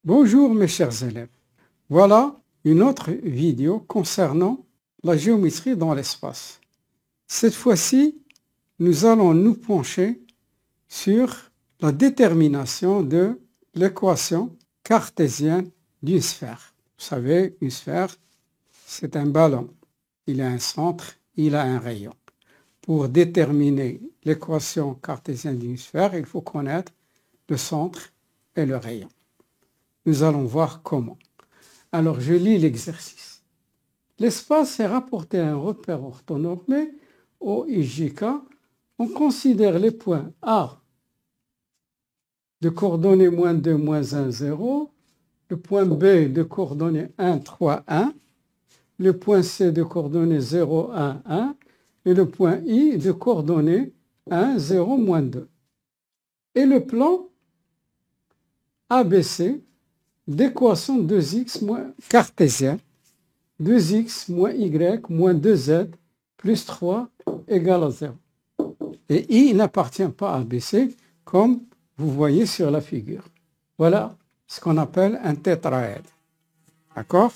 Bonjour mes chers élèves, voilà une autre vidéo concernant la géométrie dans l'espace. Cette fois-ci, nous allons nous pencher sur la détermination de l'équation cartésienne d'une sphère. Vous savez, une sphère, c'est un ballon. Il a un centre, il a un rayon. Pour déterminer l'équation cartésienne d'une sphère, il faut connaître le centre et le rayon. Nous allons voir comment. Alors, je lis l'exercice. L'espace est rapporté à un repère orthonormé, O, I, J, K. On considère les points A de coordonnées -2, -1, 0, le point B de coordonnées 1, 3, 1, le point C de coordonnées 0, 1, 1, et le point I de coordonnées 1, 0, -2. Et le plan ABC d'équation 2x cartésienne, 2x moins y moins 2z plus 3 égale à 0. Et I n'appartient pas à ABC, comme vous voyez sur la figure. Voilà ce qu'on appelle un tétraèdre. D'accord?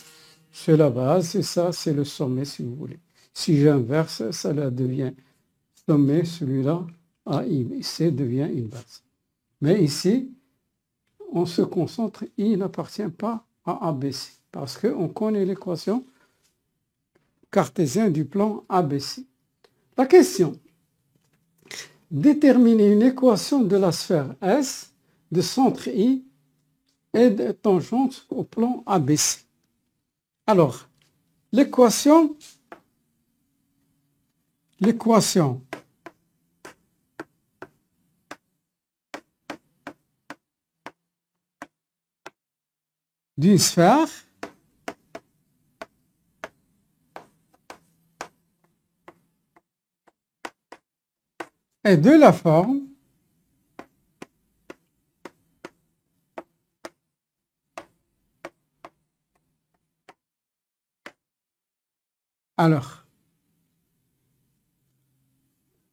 C'est la base, c'est ça, c'est le sommet si vous voulez. Si j'inverse, cela devient sommet, celui-là, AC devient une base. Mais ici, on se concentre, I n'appartient pas à ABC, parce qu'on connaît l'équation cartésienne du plan ABC. La question, déterminer une équation de la sphère S, de centre I et de tangente au plan ABC. Alors, l'équation d'une sphère est de la forme alors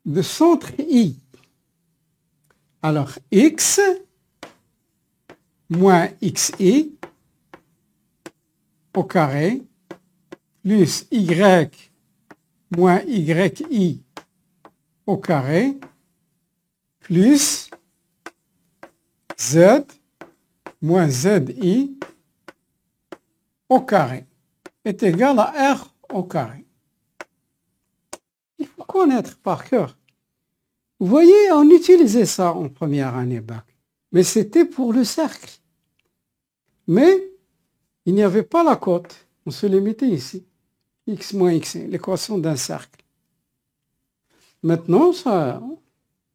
de centre I. Alors x moins xi au carré plus y moins yi au carré plus z moins zi au carré est égal à r au carré. Il faut connaître par cœur. Vous voyez, on utilisait ça en première année bac, mais c'était pour le cercle. Mais il n'y avait pas la cote, on se les mettait ici, x moins x, l'équation d'un cercle. Maintenant,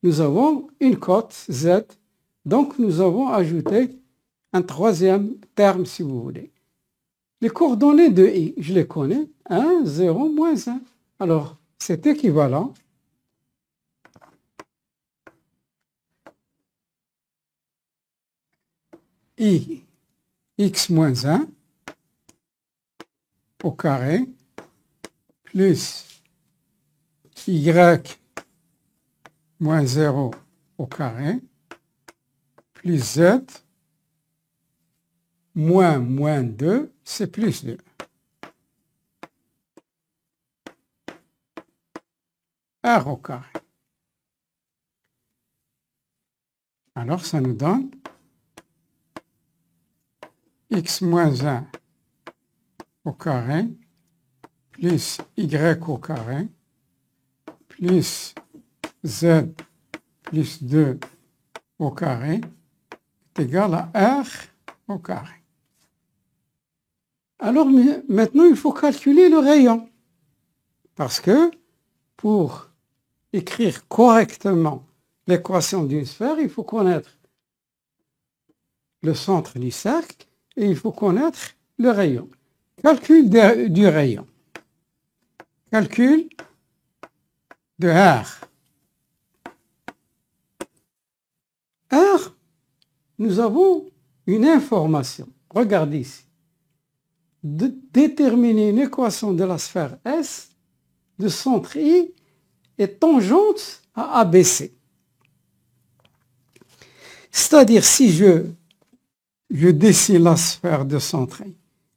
nous avons une cote z, donc nous avons ajouté un troisième terme si vous voulez. Les coordonnées de i, je les connais, 1, 0, moins 1. Alors, c'est équivalent i x moins 1 au carré plus y moins 0 au carré plus z moins 2, c'est plus 2. R au carré. Alors, ça nous donne x moins 1 au carré plus y au carré plus z plus 2 au carré est égal à r au carré. Alors maintenant, il faut calculer le rayon. Parce que pour écrire correctement l'équation d'une sphère, il faut connaître le centre du cercle et il faut connaître le rayon. Calcul du rayon. Calcul de R. R, nous avons une information. Regardez ici. De déterminer une équation de la sphère S de centre I est tangente à ABC. C'est-à-dire si je je dessine la sphère de centre.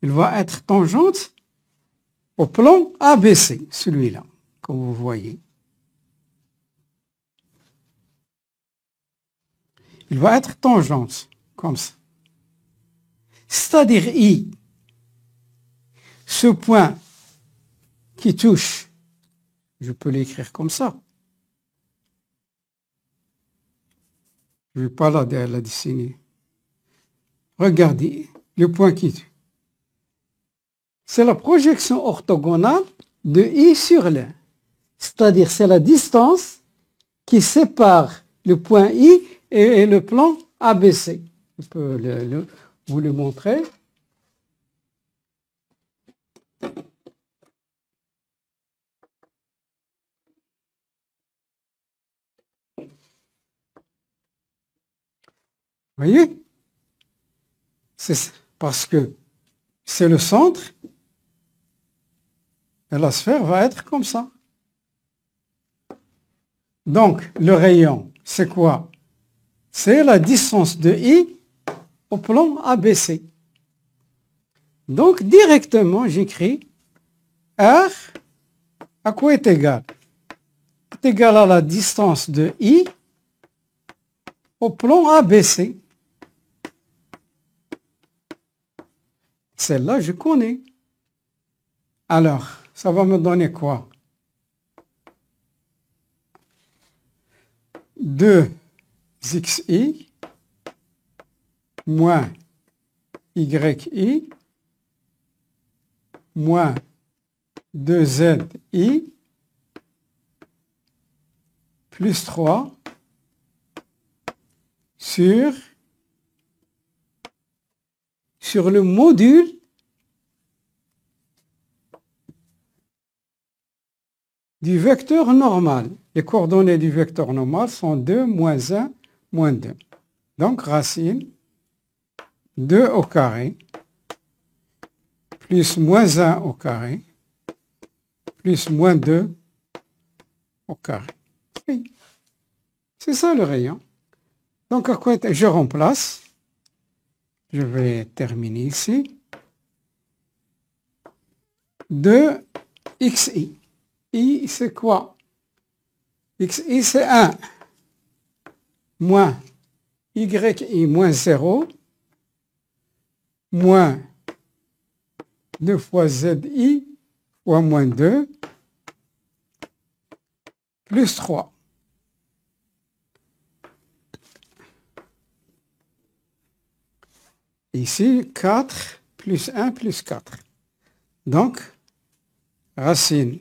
Il va être tangente au plan ABC, celui-là, comme vous voyez. Il va être tangente, comme ça. C'est-à-dire I, ce point qui touche, je peux l'écrire comme ça. Je ne vais pas la dessiner. Regardez, le point qui touche. C'est la projection orthogonale de I sur L. C'est-à-dire c'est la distance qui sépare le point I et le plan ABC. Je peux vous le montrer. Voyez? C'est parce que c'est le centre et la sphère va être comme ça. Donc, le rayon, c'est quoi? C'est la distance de I au plan ABC. Donc, directement, j'écris R à quoi est égal? Est égal à la distance de I au plan ABC. Celle-là, je connais. Alors, ça va me donner quoi? 2xi moins yi moins 2zi plus 3 sur le module du vecteur normal. Les coordonnées du vecteur normal sont 2, moins 1, moins 2. Donc, racine 2 au carré plus moins 1 au carré plus moins 2 au carré. Oui. C'est ça le rayon. Donc, à quoi je remplace? Je vais terminer ici. 2xi. I, c'est quoi? xi, c'est 1. Moins yi moins 0. Moins 2 fois zi fois moins 2. Plus 3. Ici, 4 plus 1 plus 4. Donc, racine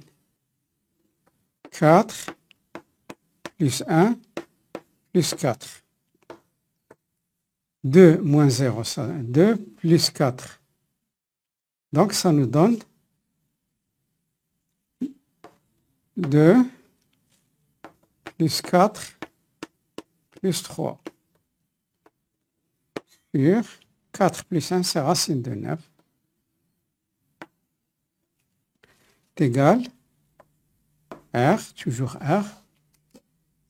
4 plus 1 plus 4. 2 moins 0, ça 2 plus 4. Donc, ça nous donne 2 plus 4 plus 3 sur 4 plus 1, c'est racine de 9. C'est égal R, toujours R,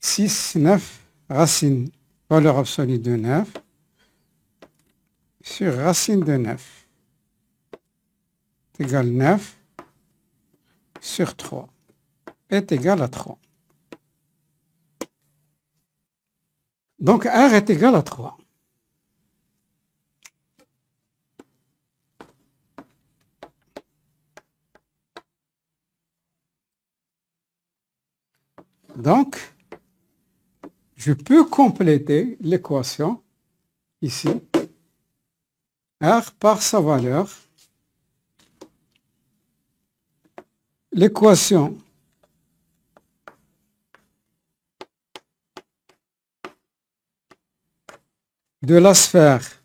6, 9, racine, valeur absolue de 9, sur racine de 9, est égal 9 sur 3, est égal à 3. Donc R est égal à 3. Donc, je peux compléter l'équation ici. R par sa valeur. L'équation de la sphère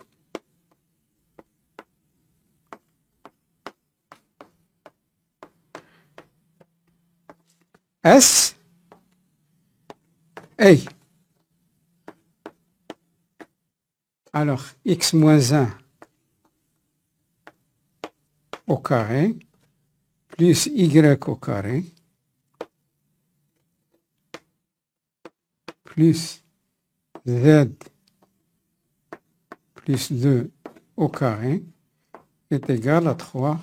S est, alors x moins 1 au carré plus y au carré plus z plus 2 au carré est égal à 3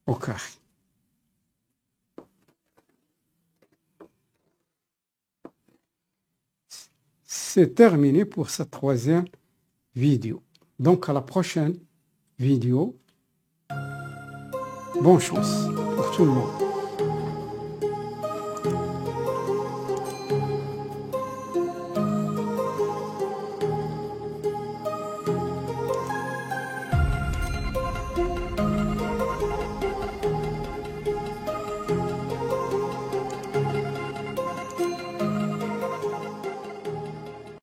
au carré. C'est terminé pour cette troisième vidéo. Donc à la prochaine vidéo. Bonne chance pour tout le monde.